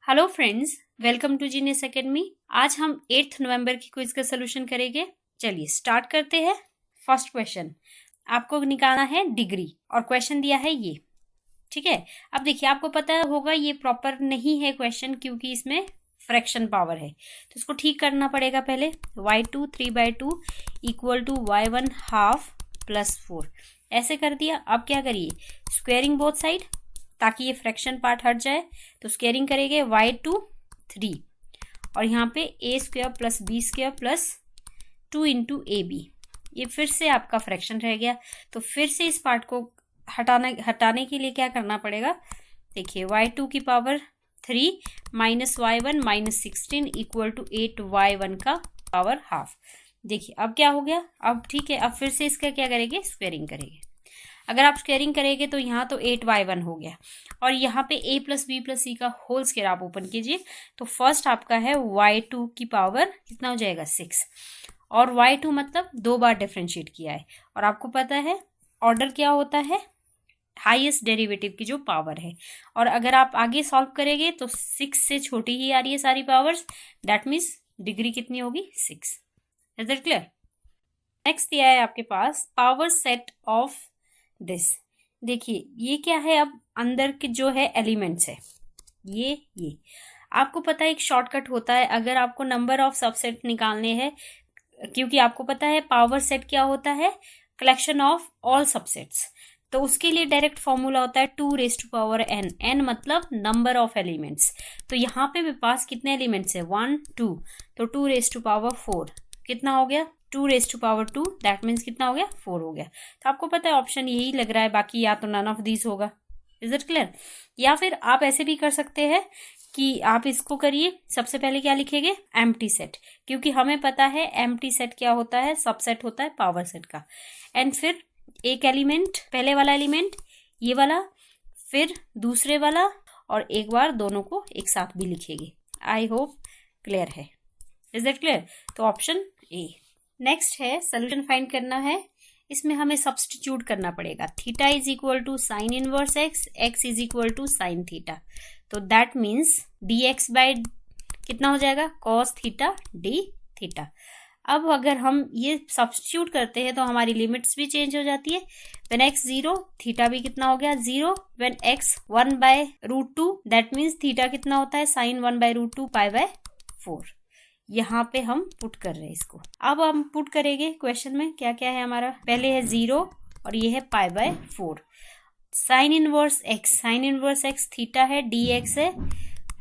Hello friends, welcome to genius academy. आज हम 8 नवंबर की क्विज का सोल्यूशन करेंगे। चलिए स्टार्ट करते हैं। फर्स्ट क्वेश्चन आपको निकालना है डिग्री और क्वेश्चन दिया है ये, ठीक है। अब देखिए, आपको पता होगा ये प्रॉपर नहीं है क्वेश्चन क्योंकि इसमें फ्रैक्शन पावर है, तो इसको ठीक करना पड़ेगा। पहले y2 3/2 equal to y1 half plus 4 ऐसे कर दिया। अब क्या करिए, स्क्वेयरिंग बोथ साइड ताकि ये फ्रैक्शन पार्ट हट जाए। तो स्क्वेयरिंग करेंगे y2 3 और यहाँ पे a square plus b square plus 2 into A B. ये फिर से आपका फ्रैक्शन रह गया, तो फिर से इस पार्ट को हटाने के लिए क्या करना पड़ेगा। देखिए y2 की power 3 minus y1 minus 16 equal to 8y1 का पावर हाफ। देखिए अब क्या हो गया, अब ठीक है। अब फिर से इसका क्या करेंगे, स्क्वेयरिंग करेंगे। अगर आप स्क्वेयरिंग करेंगे तो यहाँ तो 8y1 हो गया और यहाँ पे a प्लस बी प्लस सी का होल स्क्वेयर आप ओपन कीजिए तो फर्स्ट आपका है y2 की पावर कितना हो जाएगा 6 और y2 मतलब 2 बार डिफरेंशिएट किया है। और आपको पता है ऑर्डर क्या होता है, हाईएस्ट डेरिवेटिव की जो पावर है। और अगर आप आगे सॉल्व करेंगे तो 6 से छोटी ही आ रही है सारी पावर्स, दैट मीन्स डिग्री कितनी होगी 6। Is that clear. नेक्स्ट दिया है आपके पास पावर सेट ऑफ दिस। देखिए ये क्या है, अब अंदर के जो है एलिमेंट्स है ये आपको पता है एक शॉर्टकट होता है अगर आपको नंबर ऑफ सबसेट निकालने हैं, क्योंकि आपको पता है पावर सेट क्या होता है, कलेक्शन ऑफ ऑल सबसेट्स। तो उसके लिए डायरेक्ट फॉर्मूला होता है 2n, n मतलब नंबर ऑफ एलिमेंट्स। तो यहाँ पे मेरे पास कितने एलिमेंट्स है 1 2, तो 2 4 कितना हो गया 2 दैट मीन्स कितना हो गया 4 हो गया। तो आपको पता है ऑप्शन यही लग रहा है, बाकी या तो नन ऑफ दिस होगा। Is it clear. या फिर आप ऐसे भी कर सकते हैं कि आप इसको करिए, सबसे पहले क्या लिखेंगे एम्प्टी सेट, क्योंकि हमें पता है एम्प्टी सेट क्या होता है, सबसेट होता है पावर सेट का। एंड फिर एक एलिमेंट, पहले वाला एलिमेंट ये वाला, फिर दूसरे वाला, और एक बार दोनों को एक साथ भी लिखेंगे। आई होप क्लियर है। Is it clear. तो ऑप्शन ए। नेक्स्ट है सोल्यूशन फाइंड करना है। इसमें हमें सब्स्टिट्यूट करना पड़ेगा। Theta is equal to sine inverse X, X is equal to sine theta. तो that means D X by कितना हो जाएगा कॉस थीटा डी थीटा। अब अगर हम ये सब्स्टिट्यूट करते हैं तो हमारी लिमिट्स भी चेंज हो जाती है। व्हेन एक्स 0 थीटा भी कितना हो गया 0। व्हेन एक्स 1/√2 दैट मीन्स थीटा कितना होता है साइन 1/√2 π/4। यहाँ पे हम पुट कर रहे हैं इसको। अब हम पुट करेंगे क्वेश्चन में क्या क्या है हमारा, पहले है 0 और ये है π/4। साइन इनवर्स एक्स थीटा है, डी एक्स है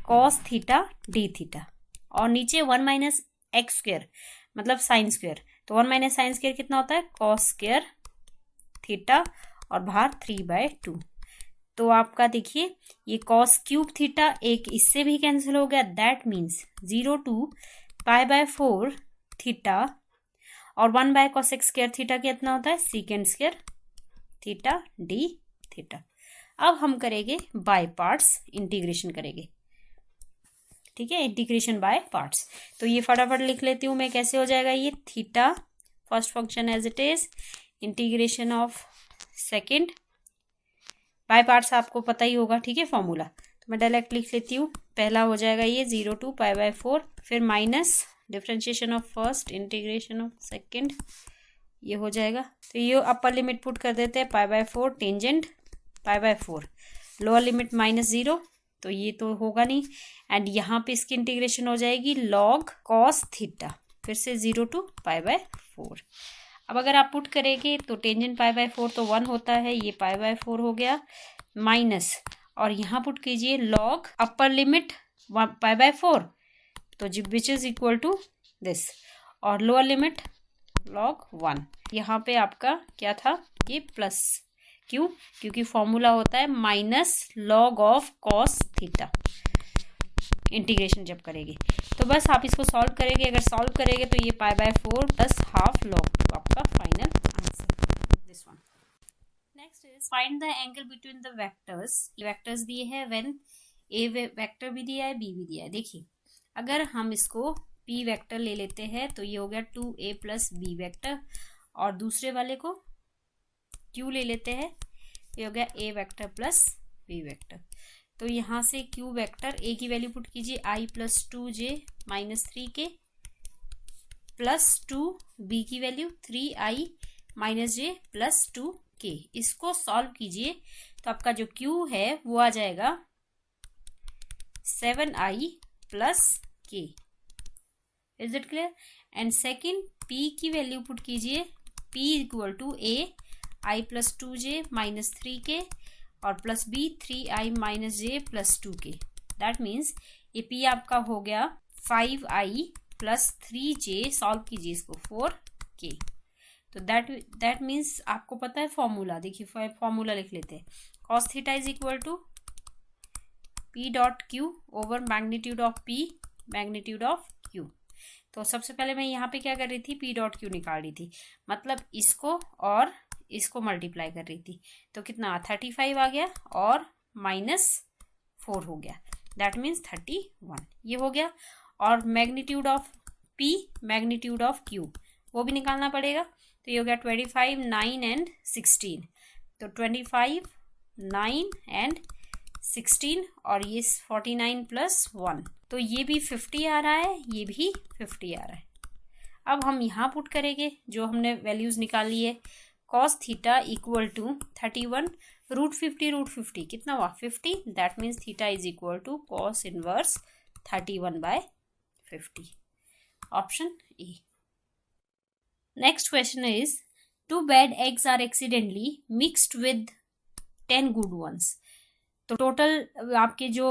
कॉस थीटा डी थीटा, और नीचे 1 माइनस एक्स स्क्वेयर मतलब साइन स्क्वेयर। तो 1 माइनस साइन स्क्वेयर कितना होता है कॉस स्क्वेयर थीटा और बाहर 3/2। तो आपका देखिए ये कॉस क्यूब थीटा एक इससे भी कैंसिल हो गया, दैट मीन्स 0 to π/4 थीटा और 1/cos x स्क्वायर थीटा कितना होता है secant square theta D theta. अब हम करेंगे बाय पार्ट्स, इंटीग्रेशन करेंगे, ठीक है, इंटीग्रेशन बाय पार्ट्स। तो ये फटाफट लिख लेती हूँ मैं, कैसे हो जाएगा ये theta first function as it is, integration of second by parts आपको पता ही होगा, ठीक है फॉर्मूला। तो मैं डायरेक्ट लिख लेती हूँ। पहला हो जाएगा ये 0 to π/4, फिर minus differentiation of first integration of second, ये हो जाएगा। तो ये अपर लिमिट पुट कर देते हैं π/4 टेंजेंट π/4, लोअर लिमिट -0, तो ये तो होगा नहीं। एंड यहाँ पे इसकी इंटीग्रेशन हो जाएगी लॉग कॉस थीटा, फिर से 0 to π/4। अब अगर आप पुट करेंगे तो टेंजेंट π/4 तो 1 होता है, ये π/4 हो गया माइनस, और यहाँ पुट कीजिए लॉग अपर लिमिट π/4 तो which is equal to this, और लोअर लिमिट लॉग 1। यहाँ पे आपका क्या था ये प्लस, क्यों, क्योंकि फॉर्मूला होता है minus log of cos theta integration जब करेंगे। तो बस आप इसको सॉल्व करेंगे, अगर सॉल्व करेंगे तो ये π/4 प्लस हाफ लॉग 2 आपका final answer this one. Next is find the angle between the vectors. Vectors दिए हैं, व्हेन ए वेक्टर भी दिया है बी भी दिया है। देखिए अगर हम इसको पी वेक्टर ले लेते हैं तो ये हो गया 2a प्लस बी वेक्टर, और दूसरे वाले को क्यू ले लेते हैं, ये हो गया a vector plus B vector. तो यहाँ से क्यू वेक्टर ए की वैल्यू पुट कीजिए आई plus 2j minus 3k plus 2b की value 3i minus j plus 2k। इसको सॉल्व कीजिए तो आपका जो क्यू है वो आ जाएगा 7i plus k। Is it clear? And second p की वैल्यू पुट कीजिए, p equal to a i plus 2j minus 3k और plus b 3i minus j plus 2k। That means ये p आपका हो गया 5i प्लस 3j, सॉल्व कीजिए इसको 4k। तो दैट मीन्स आपको पता है फॉर्मूला, देखिए फॉर्मूला लिख लेते हैं। cos theta is equal to p dot q over magnitude of p magnitude of q। तो सबसे पहले मैं यहाँ पे क्या कर रही थी, p डॉट q निकाल रही थी, मतलब इसको और इसको मल्टीप्लाई कर रही थी। तो कितना 35 आ गया और -4 हो गया, दैट मीन्स 31 ये हो गया। और magnitude of p magnitude of q वो भी निकालना पड़ेगा। तो ये हो गया 25 9 एंड 16। तो 25 9 एंड 16 और ये 49 प्लस 1, तो ये भी 50 आ रहा है, ये भी 50 आ रहा है। अब हम यहाँ पुट करेंगे जो हमने वैल्यूज निकाली है। cos theta equal to 31 root 50 कितना हुआ 50। दैट मीन्स थीटा इज इक्वल टू cos inverse 31/50। Option A. Next question is 2 bad eggs are accidentally mixed with 10 good ones। तो टोटल आपके जो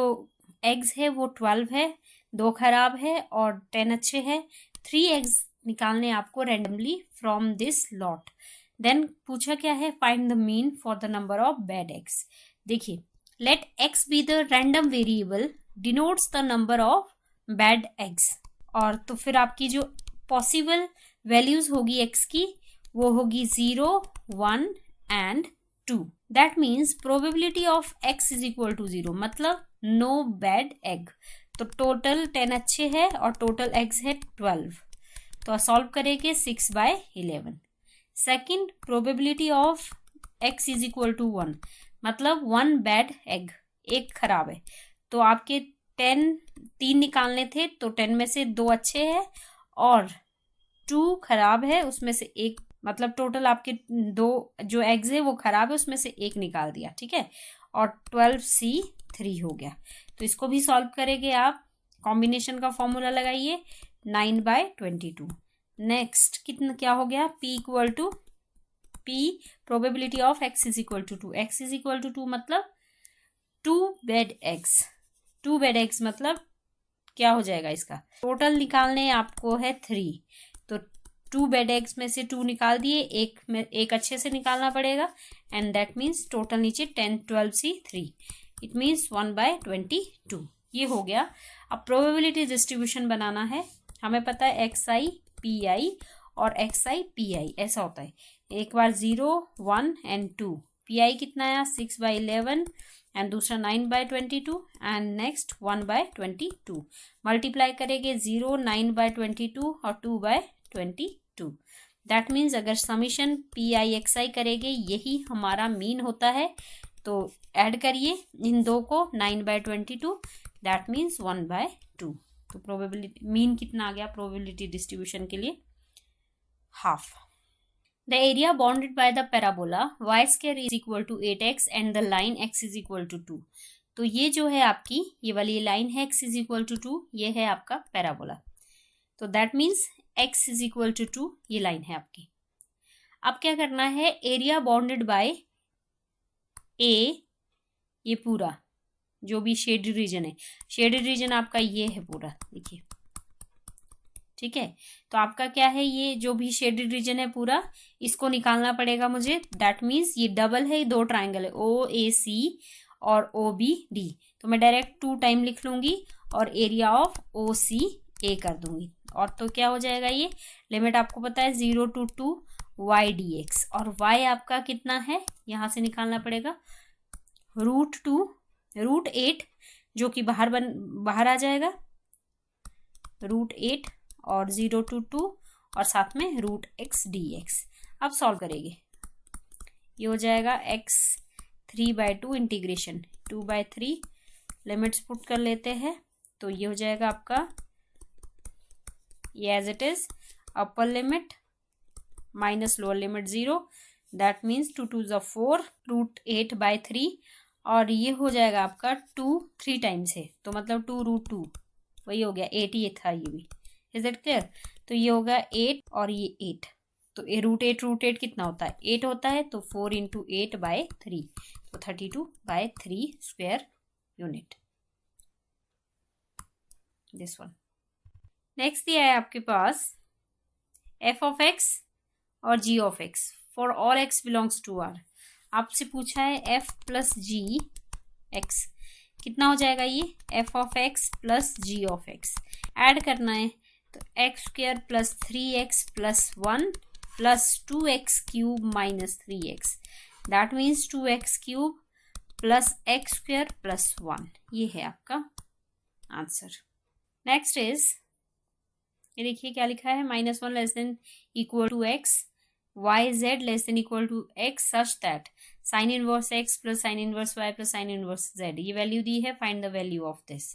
एग्स है वो 12 है, 2 खराब है और 10 अच्छे हैं। 3 एग्स निकालने आपको randomly from this lot. Then पूछा क्या है, find the mean for the number of bad eggs. देखिए, let X be the random variable denotes the number of bad eggs. और तो फिर आपकी जो पॉसिबल वैल्यूज होगी एक्स की वो होगी 0 1 and 2। That means probability of X is equal to 0, मतलब नो बैड एग। तो टोटल 10 अच्छे हैं और टोटल एग्स है 12। तो सॉल्व करेंगे 6/11। Second, probability of X is equal to 1, मतलब 1 बैड एग, एक खराब है। तो आपके 3 निकालने थे, तो 10 में से 2 अच्छे हैं और 2 खराब है, उसमें से एक, मतलब टोटल आपके 2 जो एग्स है वो खराब है, उसमें से एक निकाल दिया, ठीक है। और 12c3 हो गया। तो इसको भी सॉल्व करेंगे आप, कॉम्बिनेशन का फॉर्मूला लगाइए 9/22। नेक्स्ट कितना क्या हो गया, p equal to p probability of x is equal to 2। x is equal to 2 मतलब 2 बैड एग्स। 2 बैड एग्स मतलब क्या हो जाएगा, इसका टोटल निकालने आपको है 3। तो 2 बैड एग्स में से 2 निकाल दिए, एक अच्छे से निकालना पड़ेगा एंड दैट मीन्स टोटल नीचे 10 12c3, इट मीन्स 1/22 ये हो गया। अब प्रोबेबिलिटी डिस्ट्रीब्यूशन बनाना है। हमें पता है xi pi और xi pi ऐसा होता है। एक बार 0 1 एंड 2, pi कितना आया 6/11 एंड दूसरा 9/22 एंड नेक्स्ट 1/22। मल्टीप्लाई करेंगे 0 9/22 और 2/22। दैट मीन्स अगर समीशन pi xi करेंगे यही हमारा मीन होता है। तो ऐड करिए इन दो को 9/22, दैट मीन्स 1/2। तो प्रोबेबिलिटी मीन कितना आ गया प्रोबेबिलिटी डिस्ट्रीब्यूशन के लिए, half. The area bounded by the parabola y square is equal to 8x and the line x is equal to 2। तो ये जो है आपकी ये वाली लाइन है x इज इक्वल टू 2, ये है आपका पैराबोला। तो that means x is equal to 2 ये लाइन है आपकी। अब क्या करना है, एरिया बाउंडेड बाय a, ये पूरा जो भी शेडेड रीजन है, शेडेड रीजन आपका ये है पूरा, देखिए ठीक है। तो आपका क्या है, ये जो भी शेडेड रीजन है पूरा, इसको निकालना पड़ेगा मुझे। दैट मीन्स ये डबल है, 2 ट्राइंगल है OAC और OBD। तो मैं डायरेक्ट 2 टाइम लिख लूंगी और एरिया ऑफ OCA कर दूंगी। और तो क्या हो जाएगा, ये लिमिट आपको पता है 0 to 2 y dx। और y आपका कितना है, यहां से निकालना पड़ेगा √8 जो कि बाहर आ जाएगा √8 और 0 to 2 और साथ में √x dx। अब सॉल्व करेंगे, ये हो जाएगा x 3/2 इंटीग्रेशन 2/3 लिमिट्स पुट कर लेते हैं, तो ये हो जाएगा आपका ये as it is upper limit minus lower limit 0, that means 2 2 4 √8/3, और ये हो जाएगा आपका 2 3 टाइम्स है, तो मतलब 2√2, वही हो गया 8 ही था ये भी। Is it clear? तो ये होगा 8 और ये 8, तो √8 कितना होता है? 8 होता है, तो 4 × 8/3, तो 32/3 square unit, this one. Next दिया है आपके पास f(x) और g(x) for all x belongs to R। आपसे पूछा है f + g(x) कितना हो जाएगा? ये f(x) + g(x) ऐड करना है, तो x² + 3x + 1 + 2x³ - 3x, that means 2x³ + x² + 1, ये है आपका आंसर। नेक्स्ट इज, ये देखिए क्या लिखा है, -1 ≤ x, yz ≤ x such that sin inverse x + sin inverse y + sin inverse z, ये वैल्यू दी है, find the value of this.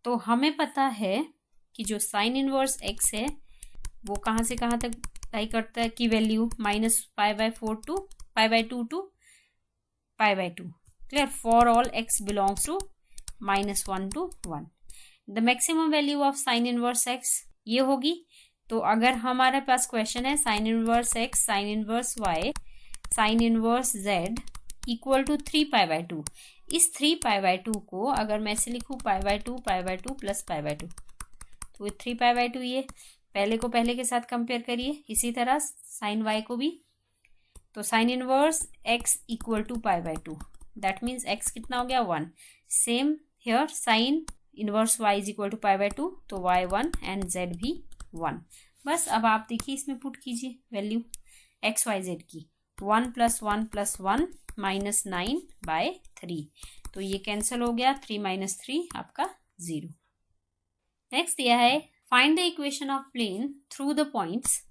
तो हमें पता है कि जो sin इनवर्स x है वो कहाँ से कहाँ तक लाई करता है, की value -π/4 to π/2 to π/2, clear, for all x belongs to -1 to 1। The maximum value of sin inverse x ये होगी। तो अगर हमारे पास क्वेश्चन है sin inverse x, sin inverse y, sin inverse z = 3π/2, इस 3π/2 को अगर मैं ऐसे लिखूँ π/2 π/2 + π/2, तो 3π/2, ये पहले को पहले के साथ कंपेयर करिए, इसी तरह sin y को भी, तो sin inverse x = π/2, that means x कितना हो गया? 1। Same here sin inverse y = π/2, तो y 1 एंड z भी 1। बस अब आप देखिए इसमें पुट कीजिए वैल्यू x y z की, 1 + 1 + 1 -9/3, तो ये कैंसिल हो गया, 3 - 3 आपका 0। नेक्स्ट दिया है find the equation of plane through the points,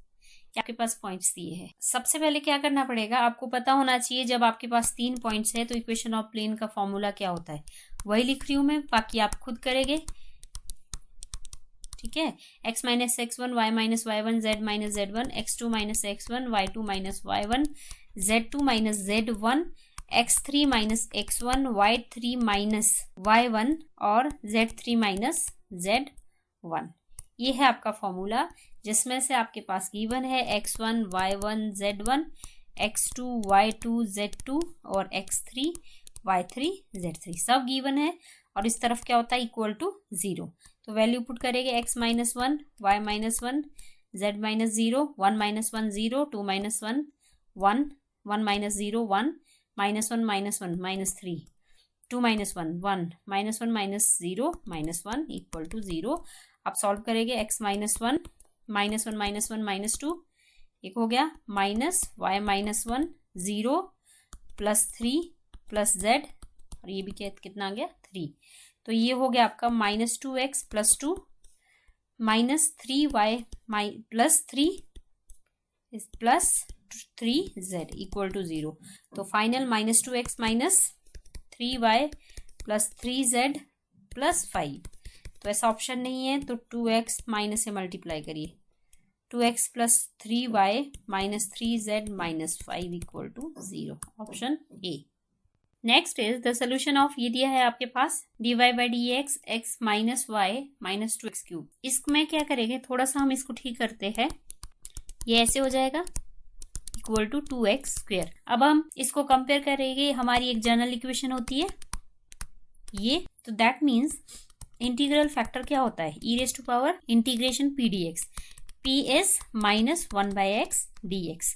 आपके पास पॉइंट्स दिए हैं। सबसे पहले क्या करना पड़ेगा, आपको पता होना चाहिए जब आपके पास 3 पॉइंट्स है तो इक्वेशन ऑफ प्लेन का फॉर्मूला क्या होता है, वही लिख रही हूं मैं, बाकी आप खुद करेंगे, ठीक है। x - x1 y - y1 z - z1 x2 - x1 y2 - y1 z2 - z1 x3 - x1 y3 - y1 और z3 - z1, ये है आपका फॉर्मूला, जिसमें से आपके पास गिवन है x1 y1 z1 x2 y2 z2 और x3 y3 z3, सब गिवन है, और इस तरफ क्या होता है =0, तो वैल्यू पुट करेंगे x - 1 y - 1 z - 0 1 - 1 0 2 - 1 1 1 - 1 1 - 0 1 -1 -1 -3 2 - 1 1 -1 - 0 -1 = 0। आप सॉल्व करेंगे x - 1 -1 -1 -2, एक हो गया, माइनस y - 1 0 + 3 + z, और ये भी कितना आ गया 3, तो ये हो गया आपका -2x + 2 -3y + 3 + 3z = 0, तो फाइनल -2x - 3y + 3z + 5, तो ऐसा ऑप्शन नहीं है, तो 2x माइनस से मल्टीप्लाई करिए, 2x + 3y - 3z - 5 = 0, option A. Next is the solution of, ये दिया है आपके पास dy/dx x - y - 2x³, इसमें क्या करेंगे, थोड़ा सा हम इसको ठीक करते हैं, ये ऐसे हो जाएगा = 2x²। अब हम इसको कंपेयर करेंगे, हमारी एक जनरल इक्वेशन होती है ये, तो दैट मीन्स इंटीग्रल फैक्टर क्या होता है, e⁻∫ p dx, p is -1/x dx,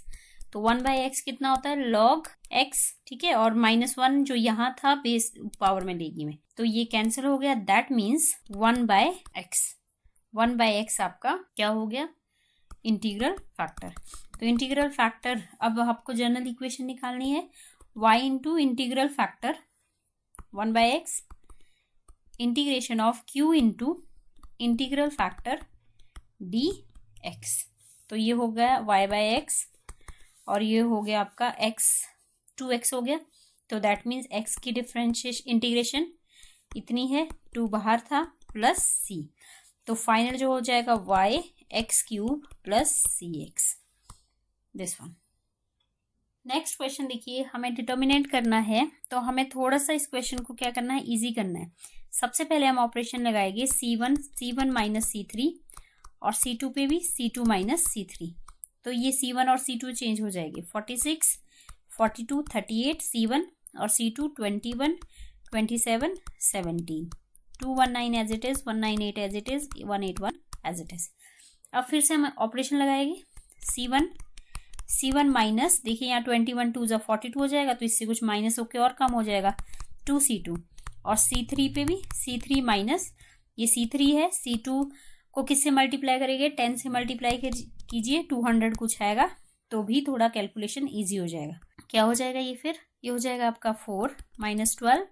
तो 1/x कितना होता है log x, ठीक है, और -1 जो यहाँ था बेस पावर में लेगी मैं, तो ये कैंसिल हो गया, दैट मीन्स 1/x, 1/x आपका क्या हो गया, इंटीग्रल फैक्टर। तो इंटीग्रल फैक्टर, अब आपको जनरल इक्वेशन निकालनी है, y × integral factor 1/x integration of q × integral factor dx, तो ये हो गया y/x, और ये हो गया आपका x 2x हो गया, तो दैट मीन्स x की डिफरेंशिएशन इंटीग्रेशन इतनी है, 2 बाहर था, प्लस सी। तो फाइनल जो हो जाएगा Y X cube plus C X, this one. Next question देखिए, हमें डिटर्मिनेंट करना है, तो हमें थोड़ा सा इस क्वेश्चन को क्या करना है, इजी करना है। सबसे पहले हम ऑपरेशन लगाएंगे C1 माइनस C3 और C2 पे भी C2 माइनस C3। तो ये C1 और C2 चेंज हो जाएगी, 46 42 38 C1 और C2 21 27 17 219 as it is, 198 as it is, 181 as it is. अब फिर से हम ऑपरेशन लगाएंगे, C1 माइनस, देखिए यहाँ 21 2 42 हो जाएगा, तो इससे कुछ माइनस होके और कम हो जाएगा, 2C2 और C3 पे भी C3 माइनस, ये C3 है, C2 को किससे मल्टीप्लाई करेंगे, 10 से मल्टीप्लाई कीजिए, 200 कुछ आएगा, तो भी थोड़ा कैलकुलेशन इजी हो जाएगा। क्या हो जाएगा ये, फिर ये हो जाएगा आपका 4 minus 12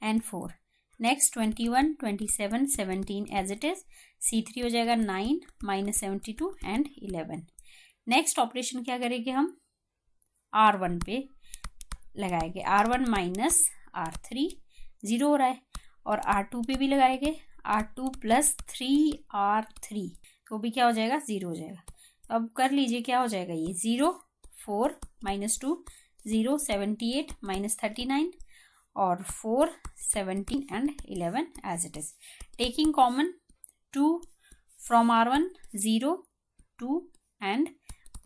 and 4। Next 21 27 17 as it is, C3 हो जाएगा 9 माइनस 72 एंड 11। नेक्स्ट ऑपरेशन क्या करेंगे हम, R1 पे लगाएंगे, R1 माइनस R3 0 हो रहा है, और R2 पे भी लगाएंगे, R2 प्लस 3R3, वो भी क्या हो जाएगा, 0 हो जाएगा। अब कर लीजिए क्या हो जाएगा ये, 0 4 माइनस 2 0 78 माइनस 39 और 4 17 and 11 as it is. Taking common 2 from R1 0 2 and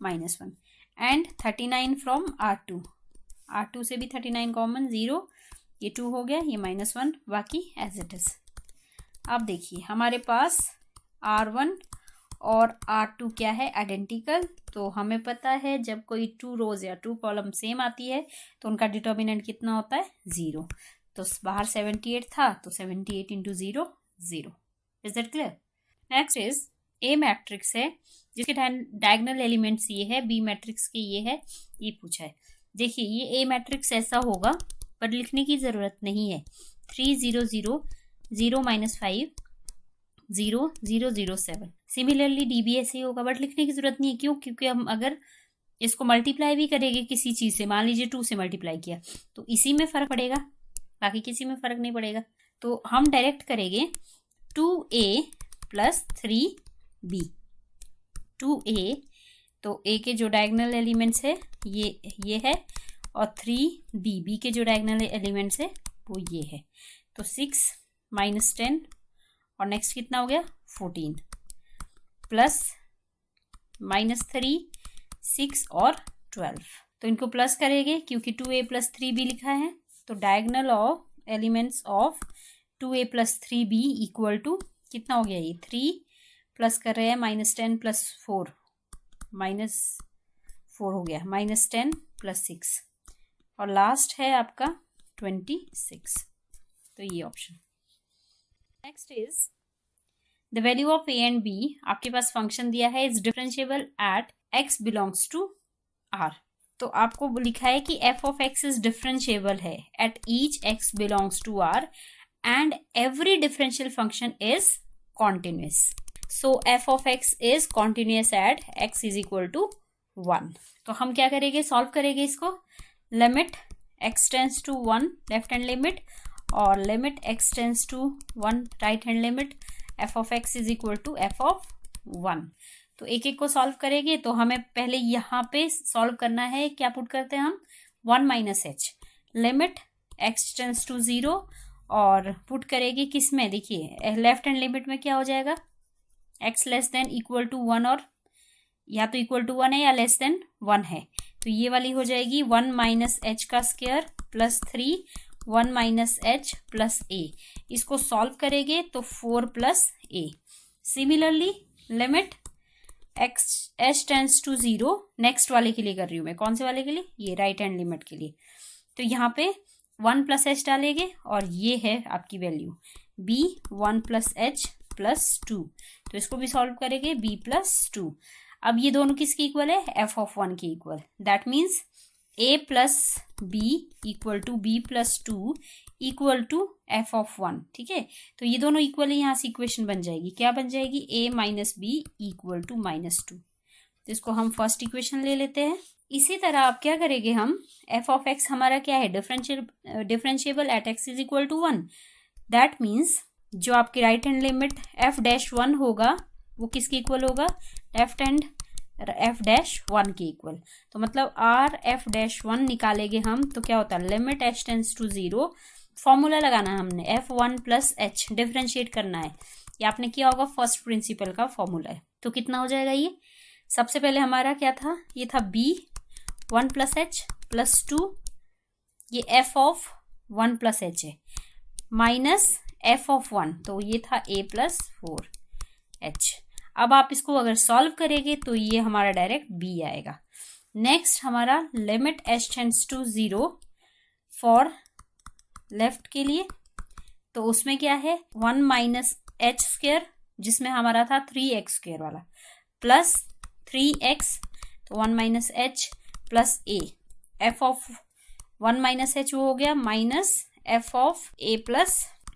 -1 and 39 from R2 से भी 39 कॉमन, 0 ये 2 हो गया, ये -1, बाकी एज इट इज। अब देखिए हमारे पास R1 और R2 क्या है, आइडेंटिकल। तो हमें पता है जब कोई 2 रोज या 2 कॉलम सेम आती है तो उनका डिटर्मिनेंट कितना होता है, 0। तो बाहर 78 था, तो 78 into 0 0। Is that clear? Next is a matrix है जिसके डायगोनल एलिमेंट्स ये है, बी मैट्रिक्स के ये है, ये पूछा है। देखिए ये ए मैट्रिक्स ऐसा होगा, पर लिखने की जरूरत नहीं है, 3 0 0 0 -5 0 0 0 7। सिमिलरली डी भी ऐसे ही होगा, बट लिखने की जरूरत नहीं है। क्यों? क्योंकि हम अगर इसको मल्टीप्लाई भी करेंगे किसी चीज से, मान लीजिए 2 से मल्टीप्लाई किया, तो इसी में फर्क पड़ेगा, बाकी किसी में फर्क नहीं पड़ेगा। तो हम डायरेक्ट करेंगे 2a प्लस 3b, 2a, तो a के जो डायगोनल एलिमेंट्स है ये है, और 3b के जो डायगोनल एलिमेंट्स है वो ये है। तो 6 माइनस 10 और नेक्स्ट कितना हो गया, 14 प्लस -3 6 और 12। तो इनको प्लस करेंगे क्योंकि 2a प्लस 3b लिखा है, तो diagonal of elements of 2a plus 3b equal to कितना हो गया, ये 3 प्लस कर रहे हैं, -10 प्लस 4 -4 हो गया, -10 प्लस 6 और लास्ट है आपका 26। तो ये option. Next is the value of a and b, आपके पास फंक्शन दिया है, is differentiable at x belongs to r। तो आपको लिखा है कि f of x is differentiable है at each x belongs to r and every differential function is continuous. So f of x is continuous at x is equal to 1। तो हम क्या करेंगे, सॉल्व करेंगे इसको, limit x tends to 1 left hand limit और limit x tends to 1 right hand limit, f of x is equal to f of 1। तो एक एक को सॉल्व करेंगे। तो हमें पहले यहाँ पे सॉल्व करना है, क्या पुट करते हैं हम, 1 minus h, limit x tends to 0 और पुट करेंगे किस में, देखिए लेफ्ट हैंड लिमिट में क्या हो जाएगा, x less than equal to 1, और या तो इक्वल टू 1 है या लेस देन 1 है, तो ये वाली हो जाएगी 1 माइनस एच का square plus 3 1 minus h plus a. इसको सॉल्व करेंगे तो 4 plus a. Similarly limit h tends to 0, next वाले के लिए कर रही हूँ मैं, कौन से वाले के लिए, ये राइट हैंड लिमिट के लिए। तो यहाँ पे 1 प्लस एच डालेंगे और ये है आपकी value b 1 plus H plus 2। तो इसको भी सॉल्व करेंगे b प्लस 2। अब ये दोनों किसके इक्वल है, f ऑफ 1 के equal. That means a plus b equal to b plus 2 equal to f of 1। ठीक है, तो ये दोनों इक्वल है, यहाँ से इक्वेशन बन जाएगी, क्या बन जाएगी, a minus B equal to -2। तो इसको हम फर्स्ट इक्वेशन ले लेते हैं। इसी तरह आप क्या करेंगे, हम f ऑफ x हमारा क्या है, differentiable at x is equal to 1। That means जो आपकी राइट हैंड लिमिट f-1 होगा वो किसके इक्वल होगा, लेफ्ट हैंड f-1 के इक्वल। तो मतलब r(f-1) निकालेंगे हम तो क्या होता है, limit h tends to 0, formula लगाना है हमने f1 प्लस h, डिफरेंशिएट करना है। ये आपने किया होगा, फर्स्ट प्रिंसिपल का फॉर्मूला है। तो कितना हो जाएगा ये, सबसे पहले हमारा क्या था, ये था b(1 + h) + 2, ये f(1 + h) है, माइनस f(1), तो ये था a + 4h। अब आप इसको अगर सॉल्व करेंगे तो ये हमारा डायरेक्ट b आएगा। नेक्स्ट हमारा limit h tends to 0 for left के लिए, तो उसमें क्या है 1 - h², जिसमें हमारा था 3x² वाला, प्लस 3x, तो 1 - h plus a, f(1 - h) वो हो गया माइनस f(a +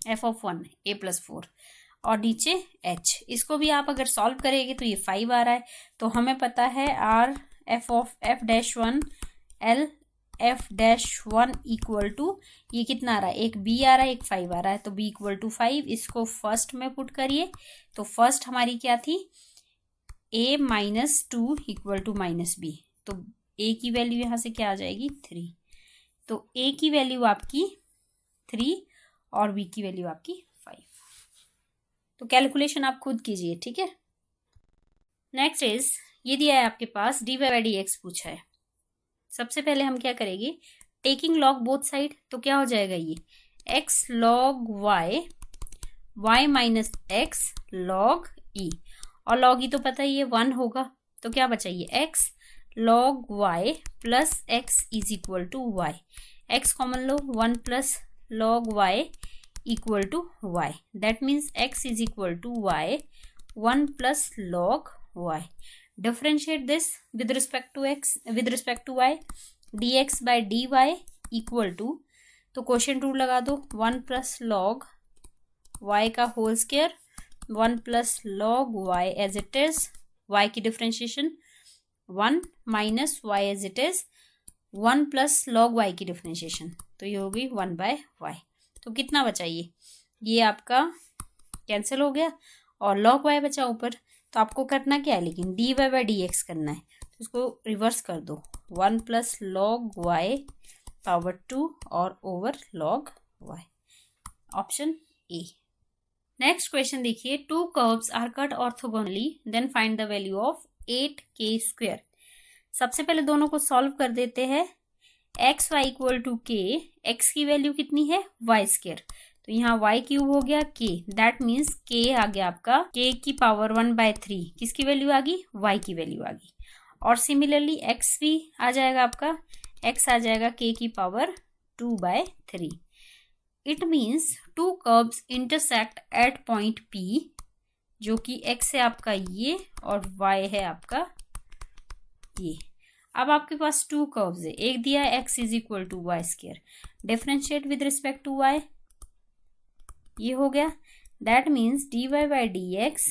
f(1) a + 4, और नीचे h। इसको भी आप अगर सॉल्व करेंगे तो ये 5 आ रहा है। तो हमें पता है r f(f-1) l f-1 equal to, ये कितना आ रहा है, एक b आ रहा है, एक 5 आ रहा है, तो b इक्वल टू 5। इसको फर्स्ट में पुट करिए, तो फर्स्ट हमारी क्या थी, a - 2 इक्वल टू -b, तो a की वैल्यू यहाँ से क्या आ जाएगी 3, तो a की वैल्यू आपकी 3 और b की वैल्यू आपकी 5। तो कैलकुलेशन आप खुद कीजिए, ठीक है। नेक्स्ट इज, ये दिया है आपके पास dy/dx पूछा है। सबसे पहले हम क्या करेंगे, टेकिंग लॉग बोथ साइड, तो क्या हो जाएगा ये x log y, y - x log e, और log e तो पता ही है 1 होगा, तो क्या बचा ये x log y plus x is equal to y, x common लो, 1 plus log y equal to y, that means x is equal to y 1 plus log y। Differentiate this with respect to y, dx by dy equal to, तो question rule लगा दो, 1 plus log y का whole square, 1 plus log y as it is, y की differentiation 1 minus y as it is, 1 plus log y की differentiation, तो ये होगी 1/y। तो कितना बचा ये आपका कैंसिल हो गया और log y बचा ऊपर। तो आपको करना क्या है, लेकिन dy/dx करना है, तो इसको रिवर्स कर दो, 1 प्लस log y पावर 2 और over log y, option A. Next question देखिए, 2 curves are cut orthogonally, then find the value of 8k²। सबसे पहले दोनों को सॉल्व कर देते हैं, X Y equal to K, एक्स की वैल्यू कितनी है y², तो यहाँ y³ हो गया k, दैट मीन्स k आ गया आपका k की पावर 1/3, किसकी वैल्यू आ गई, y की वैल्यू आ गई। और सिमिलरली x भी आ जाएगा आपका, x आ जाएगा k की power 2/3। It means 2 curves intersect at point P, जो कि x है आपका ये और y है आपका ये। अब आपके पास 2 कर्व्स है, एक दिया है x is equal to y², differentiate with respect to y, ये हो गया, दैट मीन्स dy/dx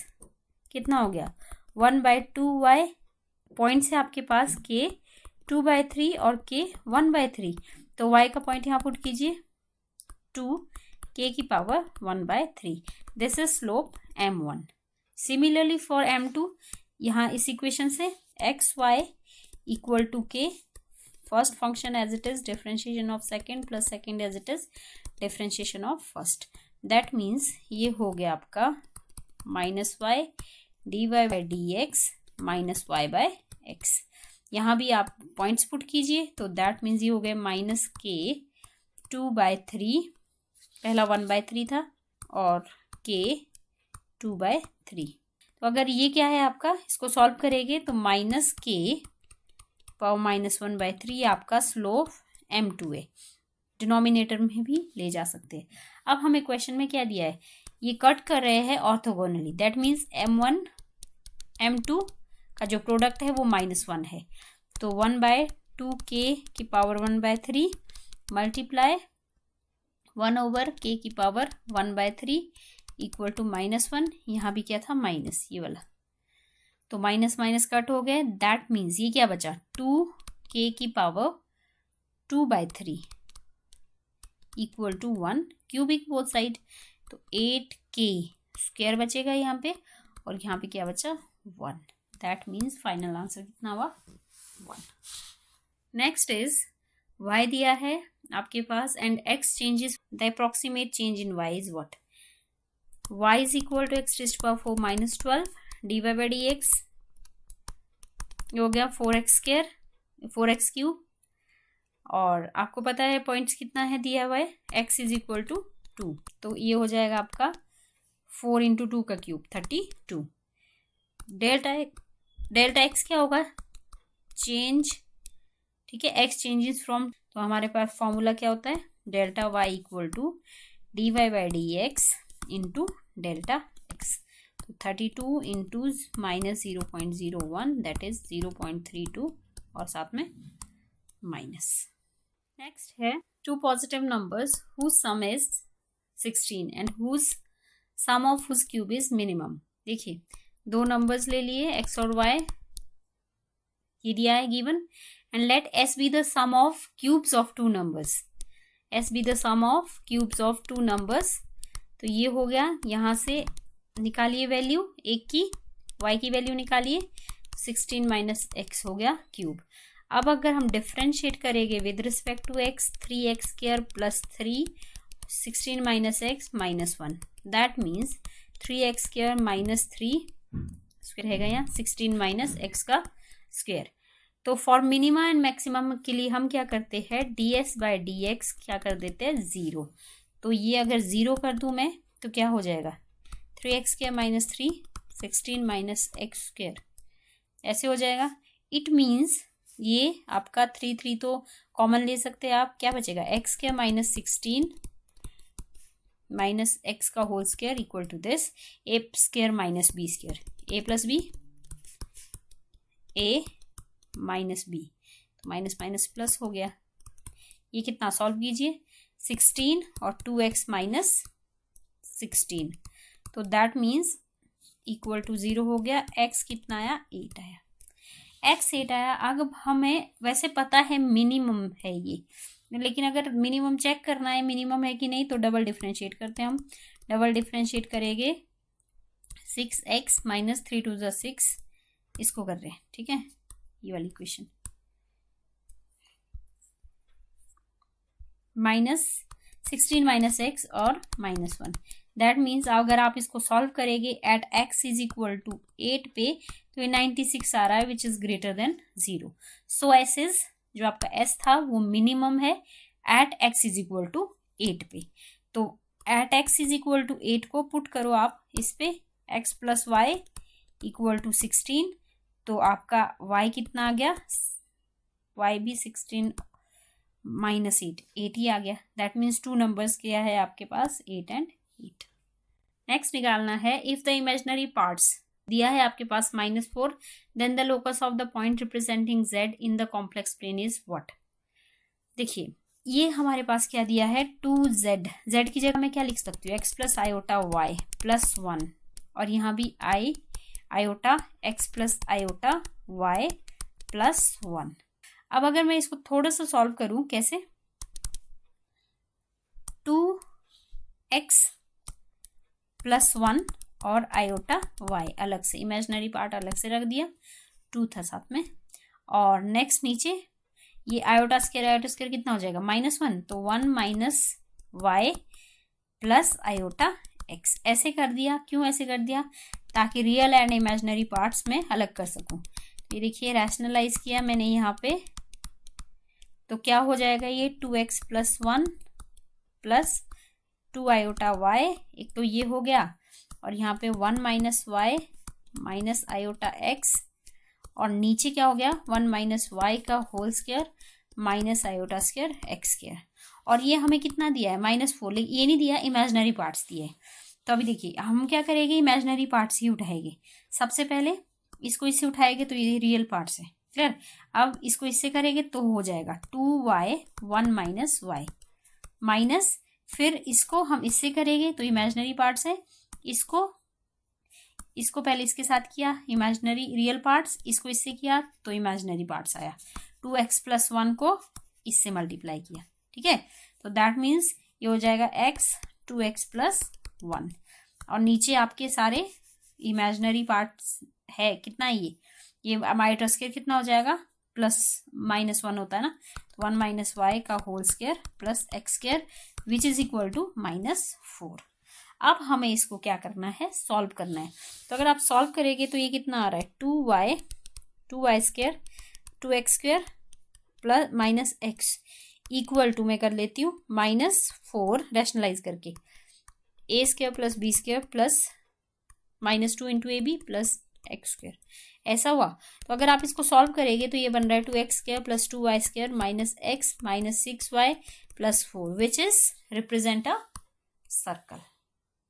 कितना हो गया 1/2y, पॉइंट से आपके पास k 2/3 और k 1/3, तो y का पॉइंट यहाँ पुट कीजिए 2, k की power 1/3, this is slope m1। Similarly for m2, यहाँ इस इक्वेशन से X Y equal to K, first function as it is, differentiation of second plus second as it is differentiation of first, that means ये हो गया आपका -y dy/dx -y/x। यहाँ भी आप पॉइंट्स पुट कीजिए, तो दैट मीन्स ये हो गया -k 2/3, पहला 1/3 था और k 2/3। तो अगर ये क्या है आपका, इसको सॉल्व करेंगे तो -k पावर -1/3 आपका स्लोप m2 है, डिनोमिनेटर में भी ले जा सकते हैं। अब हमें क्वेश्चन में क्या दिया है, ये कट कर रहे हैं orthogonally, that means m1 m2 का जो प्रोडक्ट है वो -1 है, तो 1/2k की पावर 1/3 मल्टीप्लाई 1/k की पावर 1/3 इक्वल टू -1, यहाँ भी क्या था माइनस ये वाला, तो माइनस माइनस कट हो गए, दैट मीन्स ये क्या बचा 2k की power 2/3 equal to 1 cubic both side, तो 8k स्क्वायर बचेगा यहाँ पे, और यहाँ पे क्या बचा 1। दैट मीन्स फाइनल आंसर कितना हुआ 1। नेक्स्ट इज y दिया है आपके पास and x changes the approximate change in y is what. y is equal to x raised to power 4 minus 12 dy by D x, ये हो गया 4x स्क्वायर 4x क्यूब, और आपको पता है पॉइंट्स कितना है दिया हुआ है, x इज इक्वल टू 2, तो ये हो जाएगा आपका 4 इंटू 2 का क्यूब 32। डेल्टा x क्या होगा चेंज, ठीक है, x चेंजेस फ्रॉम, तो हमारे पास फॉर्मूला क्या होता है delta y equal to D Y by D X into delta x, तो 32 इंटू माइनस 0.01 दैट इज 0.32 और साथ में माइनस। नेक्स्ट है two positive numbers whose sum is 16 and whose sum of whose cube is minimum. देखिए दो numbers ले लिए x और y, ये दिया है given, and let s be the sum of cubes of two numbers, s be the sum of cubes of two numbers, तो ये हो गया, यहाँ से निकालिए वैल्यू एक की, y की वैल्यू निकालिए, 16 माइनस एक्स हो गया क्यूब। अब अगर हम डिफ्रेंशिएट करेंगे with respect to x, 3x square plus 3 16 minus x minus 1, that means 3x square minus 3 square रहेगा यहाँ 16 माइनस एक्स का स्क्वायर। तो फॉर मिनिमा एंड मैक्सिमम के लिए हम क्या करते हैं ds बाई डी एक्स क्या कर देते हैं 0, तो ये अगर 0 कर दूं मैं तो क्या हो जाएगा 3x square minus 3 16 minus x square ऐसे हो जाएगा। इट मीन्स ये आपका 3 तो कॉमन ले सकते हैं आप, क्या बचेगा x square minus 16 minus x का whole square equal to this a square minus b square, a plus b a minus b, तो माइनस माइनस प्लस हो गया। ये कितना सॉल्व कीजिए 16 और 2x माइनस 16, तो दैट मीन्स इक्वल टू 0 हो गया। x कितना आया 8 आया, x 8 आया। अब हमें वैसे पता है मिनिमम है ये, लेकिन अगर मिनिमम चेक करना है मिनिमम है कि नहीं तो डबल डिफ्रेंशिएट करते हैं हम। डबल डिफ्रेंशिएट करेंगे 6x माइनस 3 टू ज़ 6, इसको कर रहे हैं, ठीक है, ये वाली इक्वेशन माइनस 16 माइनस एक्स और माइनस 1, दैट मीन्स अगर आप इसको सॉल्व करेंगे at x is equal to 8 पे तो ये 96 आ रहा है which is greater than 0। So s is जो आपका s था वो मिनिमम है at x is equal to 8 पे। तो at x is equal to 8 को पुट करो आप इस पे x plus Y equal to 16, तो आपका y कितना आ गया y भी 16 माइनस 8 ही आ गया। दैट मीन्स टू नंबर्स क्या है आपके पास 8 एंड 8। नेक्स्ट निकालना है इफ द इमेजिनरी पार्ट्स दिया है आपके पास -4 then the locus of the point representing z in the complex plane is what. देखिए ये हमारे पास क्या दिया है 2z, z की जगह मैं क्या लिख सकती हूँ x plus iota y plus 1, और यहाँ भी i iota x plus iota y plus 1। अब अगर मैं इसको थोड़ा सा सॉल्व करूं कैसे 2x प्लस 1 और आयोटा y अलग से, इमेजिनरी पार्ट अलग से रख दिया, 2 था साथ में, और नेक्स्ट नीचे ये आयोटा स्क्वायर कितना हो जाएगा -1, तो 1 minus y plus iota x ऐसे कर दिया। क्यों ऐसे कर दिया ताकि रियल एंड इमेजिनरी पार्ट्स में अलग कर सकूं। ये देखिए रैशनलाइज किया मैंने यहाँ पे, तो क्या हो जाएगा ये 2x plus 1 plus 2 iota y, एक तो ये हो गया, और यहाँ पे 1 minus Y minus iota x, और नीचे क्या हो गया 1 माइनस वाई का whole square minus iota square x square, और ये हमें कितना दिया है -4, लेकिन ये नहीं दिया, इमेजिनरी पार्ट्स दिए है। तो अभी देखिए हम क्या करेंगे इमेजिनरी पार्ट्स ही उठाएंगे। सबसे पहले इसको इससे उठाएंगे तो ये रियल पार्ट्स है, क्लियर। अब इसको इससे करेंगे तो हो जाएगा 2y 1 माइनस वाई माइनस, फिर इसको हम इससे करेंगे तो इमेजिनरी पार्ट्स है, इसको पहले इसके साथ किया इमेजिनरी रियल पार्ट्स, इसको इससे किया तो इमेजिनरी पार्ट्स आया, 2x प्लस 1 को इससे मल्टीप्लाई किया, ठीक है। तो दैट मीन्स ये हो जाएगा x 2x प्लस 1, और नीचे आपके सारे इमेजिनरी पार्ट्स है, कितना है ये माइनस स्क्वायर कितना हो जाएगा, प्लस -1 होता है ना, तो 1 माइनस वाई का whole square plus X square which is equal to -4। अब हमें इसको क्या करना है, सॉल्व करना है। तो अगर आप सॉल्व करेंगे तो ये कितना आ रहा है, 2y square 2x square plus minus X equal to, मैं कर लेती हूँ -4 रैशनलाइज करके, a square plus b square plus -2 into A B plus X square, ऐसा हुआ। तो अगर आप इसको सॉल्व करेंगे तो ये बन रहा है 2x square plus 2y square minus x minus 6y plus 4 which is represent a circle.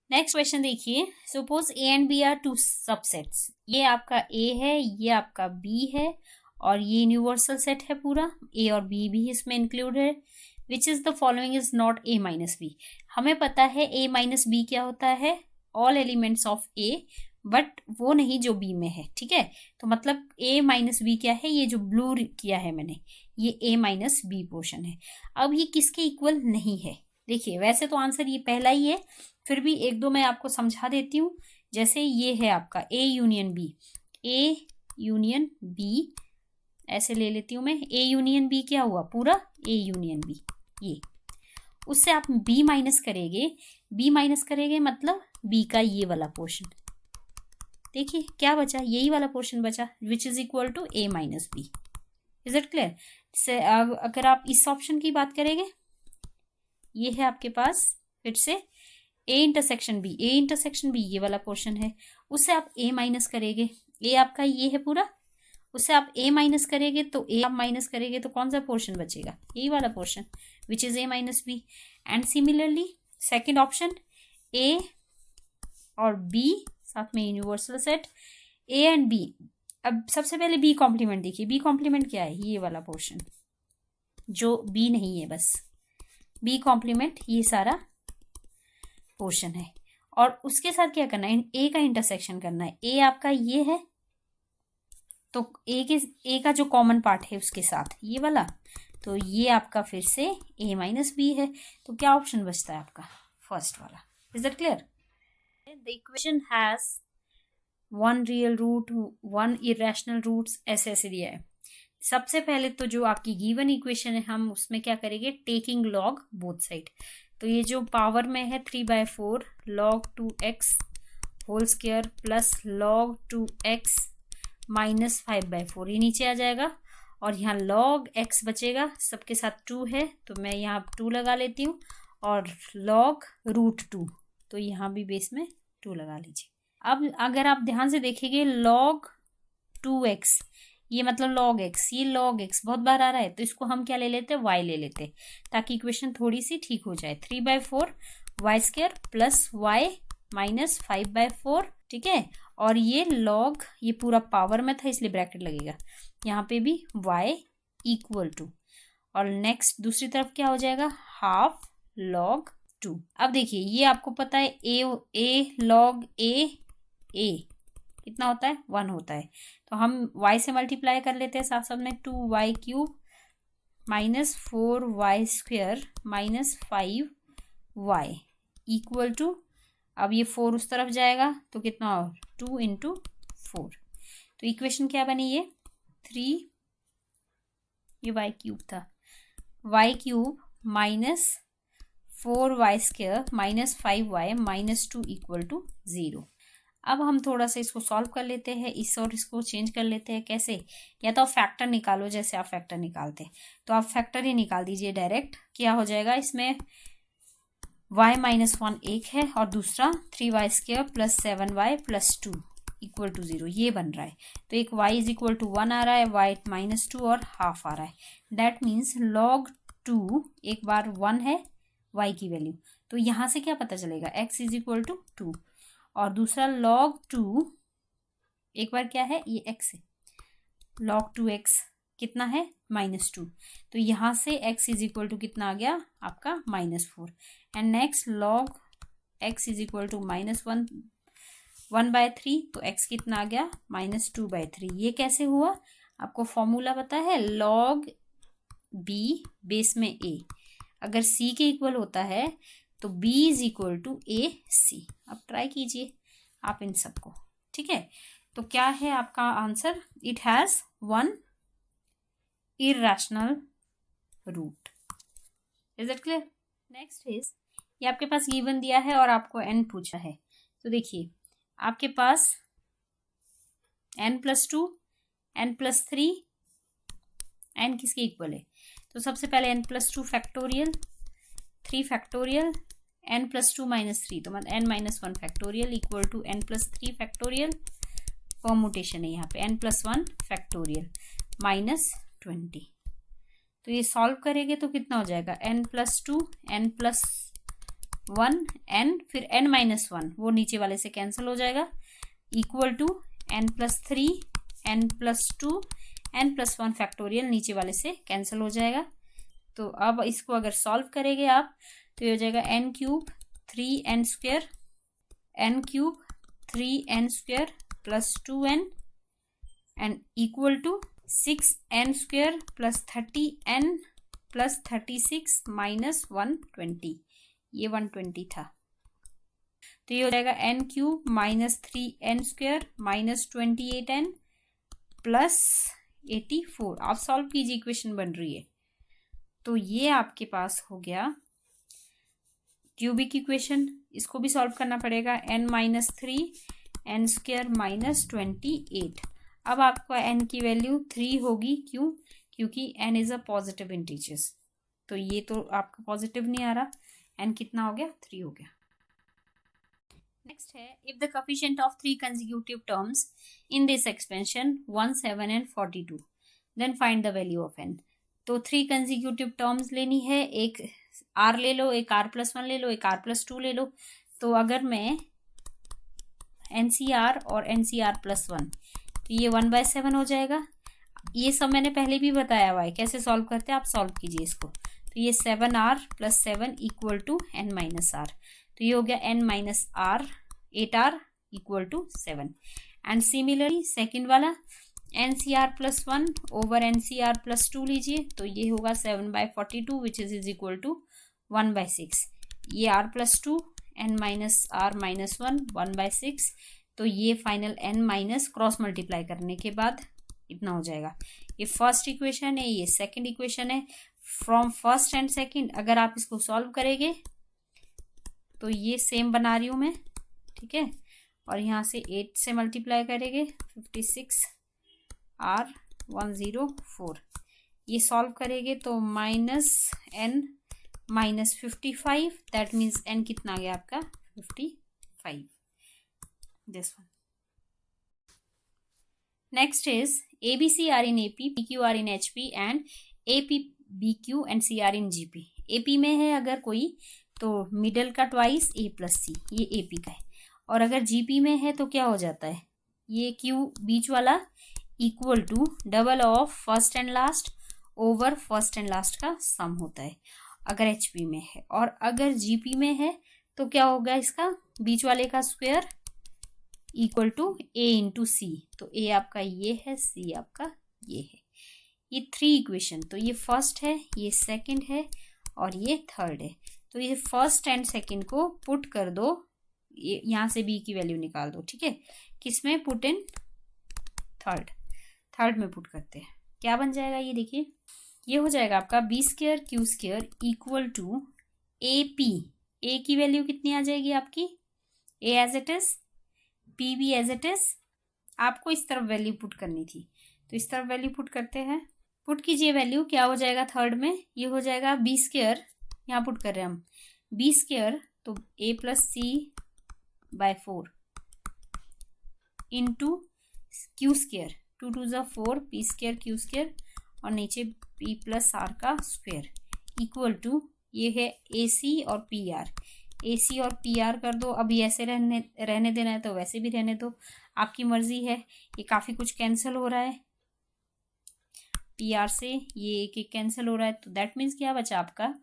Next question देखिए, suppose A and B are two subsets, ये आपका ए है, ये आपका बी है, और ये यूनिवर्सल सेट है पूरा, ए और बी भी इसमें इंक्लूड है। Which is the following is not A minus B. हमें पता है ए माइनस बी क्या होता है, all elements of A, but वो नहीं जो बी में है, ठीक है। तो मतलब ए माइनस बी क्या है, ये जो ब्लू किया है मैंने, ये ए माइनस बी पोर्शन है। अब ये किसके इक्वल नहीं है, देखिए वैसे तो आंसर ये पहला ही है, फिर भी एक दो मैं आपको समझा देती हूँ। जैसे ये है आपका ए यूनियन बी, ऐसे ले लेती हूँ मैं, ए यूनियन बी क्या हुआ, पूरा ए यूनियन बी, ये उससे आप बी माइनस करेंगे मतलब बी का ये वाला पोर्शन, देखिए क्या बचा, यही वाला पोर्शन बचा which is equal to A minus B. Is it clear. अगर आप इस ऑप्शन की बात करेंगे, ये है आपके पास फिर से ए इंटरसेक्शन बी, ये वाला पोर्शन है, उससे आप ए माइनस करेंगे, ए आपका ये है पूरा, उससे आप ए माइनस करेंगे तो ए आप माइनस करेंगे तो कौन सा पोर्शन बचेगा, यही वाला portion which is A minus B. And similarly second option, A और बी साथ में universal set, A and B. अब सबसे पहले बी कॉम्प्लीमेंट देखिए, बी कॉम्प्लीमेंट क्या है, ये वाला पोर्शन जो बी नहीं है, बस बी कॉम्प्लीमेंट ये सारा पोर्शन है। और उसके साथ क्या करना है, ए का इंटरसेक्शन करना है, ए आपका ये है तो ए का जो कॉमन पार्ट है उसके साथ ये वाला, तो ये आपका फिर से ए माइनस बी है। तो क्या ऑप्शन बचता है आपका, फर्स्ट वाला। Is that clear. The equation has 1 real root 1 irrational roots, ऐसे दिया है। सबसे पहले तो जो आपकी गिवन इक्वेशन है, हम उसमें क्या करेंगे, टेकिंग लॉग बोथ साइड। तो ये जो पावर में है 3/4 log 2x whole square plus log 2x minus 5/4, ये नीचे आ जाएगा, और यहाँ log x बचेगा, सबके साथ 2 है तो मैं यहाँ 2 लगा लेती हूँ, और log √2, तो यहाँ भी बेस में 2 लगा लीजिए। अब अगर आप ध्यान से देखेंगे log 2x, ये मतलब log x, ये log x बहुत बार आ रहा है, तो इसको हम क्या ले लेते हैं, y ले लेते हैं, ताकि इक्वेशन थोड़ी सी ठीक हो जाए। 3/4 y square plus y minus 5/4, ठीक है। और ये log, ये पूरा पावर में था इसलिए ब्रैकेट लगेगा, यहाँ पे भी y इक्वल टू, और नेक्स्ट दूसरी तरफ क्या हो जाएगा, हाफ log 2। अब देखिए ये आपको पता है a log a कितना होता है, 1 होता है, तो हम y से मल्टीप्लाई कर लेते हैं साथ साथ में, 2y cube minus 4y square minus 5y equal to, अब ये 4 उस तरफ जाएगा तो कितना हो, 2 इंटू 4, तो इक्वेशन क्या बनी, ये 3, ये y क्यूब था, y cube minus 4y square minus 5y minus 2 equal to 0। अब हम थोड़ा सा इसको सॉल्व कर लेते हैं, इस और इसको चेंज कर लेते हैं। कैसे, या तो आप फैक्टर निकालो, जैसे आप फैक्टर निकालते हैं तो आप फैक्टर ही निकाल दीजिए डायरेक्ट। क्या हो जाएगा, इसमें y माइनस 1 एक है, और दूसरा 3y square plus 7y plus 2 equal to 0, ये बन रहा है। तो एक y इज इक्वल टू 1 आ रहा है, y माइनस 2 और हाफ आ रहा है। दैट मीन्स log 2 एक बार 1 है y की वैल्यू, तो यहाँ से क्या पता चलेगा, x इज इक्वल टू 2, और दूसरा log 2 एक बार क्या है, ये x है, log 2x कितना है, -2, तो यहाँ से x इज इक्वल टू कितना आ गया आपका -4, and next log x is equal to -1/3, तो x कितना आ गया, -2/3। ये कैसे हुआ, आपको फॉर्मूला पता है, log b बेस में a, अगर सी के इक्वल होता है तो बी इज इक्वल टू ए सी। अब ट्राई कीजिए आप इन सबको, ठीक है। तो क्या है आपका answer? It has 1 irrational root. Is it clear? Next is, ये आपके पास गिवन दिया है और आपको n पूछा है। तो देखिए आपके पास n+2, n+3, n किसके इक्वल है? तो सबसे पहले n+2 फैक्टोरियल, 3 फैक्टोरियल, n+2 -3 तो मतलब n-1 factorial equal to n+3 factorial. Permutation है यहाँ पे n+1 फैक्टोरियल -20। तो ये सॉल्व करेंगे तो कितना हो जाएगा? n+2, n+1, n फिर n-1 वो नीचे वाले से कैंसिल हो जाएगा equal to n+3, n+2, n+1 factorial नीचे वाले से कैंसिल हो जाएगा। तो अब इसको अगर सॉल्व करेंगे आप तो ये हो जाएगा n³ 3n² n³ 3n² + 2n and equal to 6n² + 30n + 36 - 120। ये 120 था। तो ये हो जाएगा n³ -3n² -28n + 84। आप सॉल्व कीजिए, इक्वेशन बन रही है। तो ये आपके पास हो गया क्यूबिक इक्वेशन। इसको भी सॉल्व करना पड़ेगा n-3 n² -28। अब आपका n की वैल्यू 3 होगी। क्यों? क्योंकि n is a positive integers. तो ये तो आपका पॉजिटिव नहीं आ रहा। n कितना हो गया? 3 हो गया। नेक्स्ट है, if the coefficient of 3 consecutive terms in this expansion 1, 7 and 42 then find the value of n। तो 3 कंसेक्यूटिव टर्म्स लेनी है। एक r ले लो, एक r+1 ले लो, एक r+2 ले लो। तो अगर मैं NCR और NCR+1 तो ये 1/7 हो जाएगा। ये सब मैंने पहले भी बताया हुआ है कैसे सॉल्व करते हैं, आप सॉल्व कीजिए इसको। तो ये 7r + 7 इक्वल टू n-r। तो ये हो गया n-r 8r equal to 7। And similarly second वाला NCR+1 ओवर NCR+2 लीजिए। तो ये होगा 7/42 विच इज इक्वल टू 1/6। ये r+2 n-r -1 1/6। तो ये final n minus cross multiply करने के बाद इतना हो जाएगा। ये फर्स्ट इक्वेशन है, ये सेकंड इक्वेशन है। फ्रॉम फर्स्ट एंड सेकंड अगर आप इसको सॉल्व करेंगे तो ये सेम बना रही हूं मैं, ठीक है। और यहाँ से 8 से मल्टीप्लाई करेंगे 56r104। ये सॉल्व करेंगे तो -n -55 दैट मीन्स n कितना आ गया आपका? 55। this one. Next is ABC are in AP, PQ are in HP and AP, BQ and C are in GP. AP में है अगर कोई तो मिडल का ट्वाइस A + C, ये AP का है। और अगर GP में है तो क्या हो जाता है? ये Q बीच वाला equal to double of first and last over first and last का सम होता है अगर HP में है। और अगर GP में है तो क्या होगा? इसका बीच वाले का square equal to A × C। तो A आपका ये है, C आपका ये है। ये 3 इक्वेशन, तो ये फर्स्ट है, ये सेकंड है और ये थर्ड है। तो ये फर्स्ट एंड सेकंड को पुट कर दो, ये यहाँ से B की वैल्यू निकाल दो, ठीक है। किसमें? पुट इन थर्ड में पुट करते हैं। क्या बन जाएगा ये देखिए, ये हो जाएगा आपका B² Q² equal to AP। A की वैल्यू कितनी आ जाएगी आपकी? A as it is, P भी एज इट इज। आपको इस तरफ वैल्यू पुट करनी थी, तो इस तरफ वैल्यू पुट करते हैं। पुट कीजिए वैल्यू, क्या हो जाएगा थर्ड में? ये हो जाएगा B², यहाँ पुट कर रहे हैं हम B² तो A + C/4 into Q², 2 2 = 4 P² Q² और नीचे P + R का स्क्वायर इक्वल टू ये है AC और PR। AC और PR कर दो। अब ऐसे रहने देना है तो वैसे भी रहने दो, आपकी मर्जी है। ये काफ़ी कुछ कैंसिल हो रहा है, PR से ये एक कैंसिल हो रहा है। तो दैट मीन्स क्या बचा आपका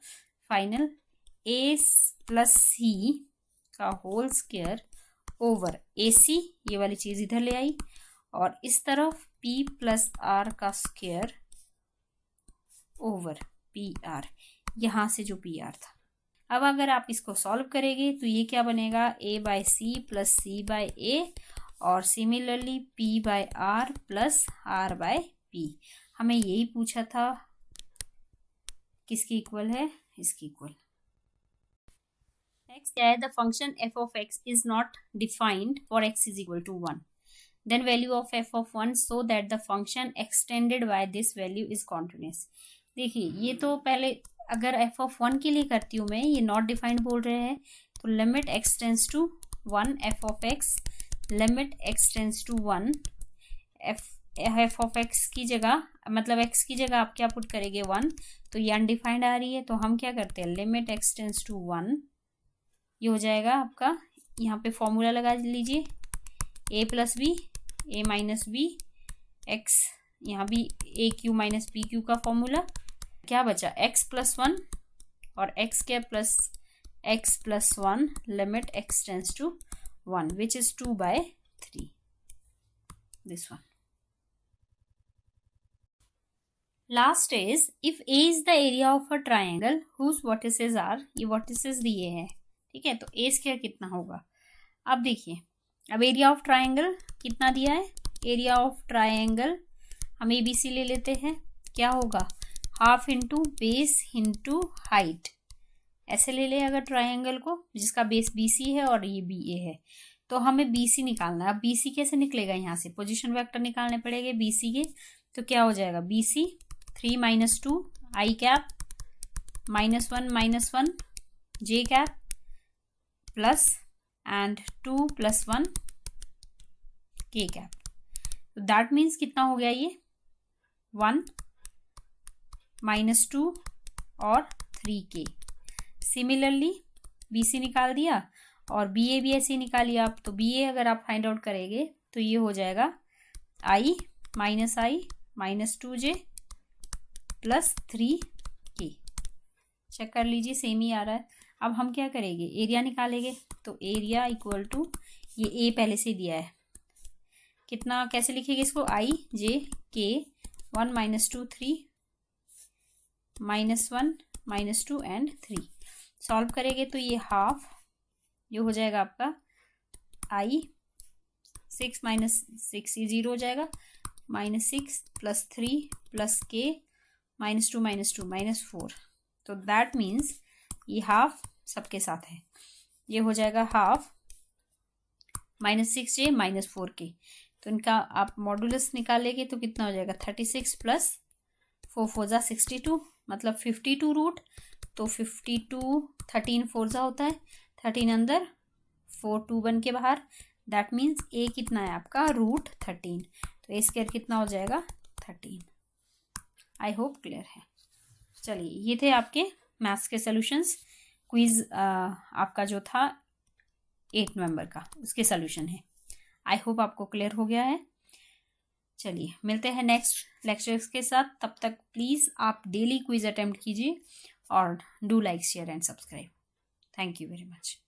फाइनल? A + C का होल स्क्वायर ओवर AC, ये वाली चीज़ इधर ले आई, और इस तरफ P + R का स्क्वायर ओवर PR। यहाँ से जो पी आर था। अब अगर आप इसको सॉल्व करेंगे तो ये क्या बनेगा, A by C plus C by A, और similarly P by R plus R by P. हमें यही पूछा था, किसकी इक्वल है, इसकी इक्वल। नेक्स्ट क्या है, the function F of X is not defined for X is equal to 1, then value of F of 1 so that the function extended by this value is continuous. देखिए ये तो पहले अगर F of 1 के लिए करती हूँ मैं, ये नॉट डिफाइंड बोल रहे हैं, तो limit X tends to 1 F of X, limit X tends to 1 F of X की जगह, मतलब एक्स की जगह आप क्या पुट करेंगे 1, तो ये अनडिफाइंड आ रही है, तो हम क्या करते हैं लिमिट एक्स टेंस टू 1, ये हो जाएगा आपका, यहाँ पे फॉर्मूला लगा लीजिए, A plus B, A minus B X, यहाँ भी A Q minus B Q का फॉर्मूला, क्या बचा एक्स प्लस 1 और एक्स के plus X plus 1, limit X tends to 1 which is 2/3, this one. Last is if A is the area of a triangle whose vertices are, ये vertices दिए हैं, ठीक है, तो ए स्क्वायर कितना होगा। अब देखिए, अब एरिया ऑफ ट्राइंगल कितना दिया है, एरिया ऑफ ट्राइंगल हम ए बी सी ले लेते हैं, क्या होगा half into base into height, ऐसे ले ले अगर ट्राइंगल को जिसका बेस बी सी है और ये बी ए है, तो हमें बी सी निकालना है। अब बी सी कैसे निकलेगा, यहाँ से पोजीशन वेक्टर निकालने पड़ेंगे बी सी के, तो क्या हो जाएगा B C 3 - 2 I cap -1 J cap plus and 2 + 1 के कैप, तो दैट मीन्स कितना हो गया ये 1 -2 और 3k। सिमिलरली बी सी निकाल दिया और बी ए भी ऐसे ही निकालिए आप, तो बी ए अगर आप फाइंड आउट करेंगे तो ये हो जाएगा i -2j plus 3k, check कर लीजिए सेम ही आ रहा है। अब हम क्या करेंगे एरिया निकालेंगे, तो एरिया इक्वल टू ये ए पहले से दिया है, कितना कैसे लिखेंगे इसको i j k 1 - 2 3 -1 -2 and 3, solve करेंगे तो ये हाफ, ये हो जाएगा आपका i 6 - 6 ये 0 हो जाएगा, -6 + 3 + k -2 -2 -4, तो दैट मीन्स ये हाफ सबके साथ है, ये हो जाएगा हाफ -6j -4k, तो इनका आप मॉडुलस निकालेंगे तो कितना हो जाएगा 36 + 4 4 = 62, मतलब 52 रूट, तो 52 13 4 ज़ा होता है, 13 अंदर 4 2 बन के बाहर, दैट मीन्स ए कितना है आपका √13, तो ए स्क्वायर कितना हो जाएगा 13। आई होप क्लियर है। चलिए ये थे आपके मैथ्स के सॉल्यूशंस, क्विज आपका जो था 8 नवंबर का उसके सॉल्यूशन है। आई होप आपको क्लियर हो गया है। चलिए मिलते हैं नेक्स्ट लेक्चर्स के साथ, तब तक प्लीज़ आप डेली क्विज अटेम्प्ट कीजिए और do like share and subscribe. Thank you very much.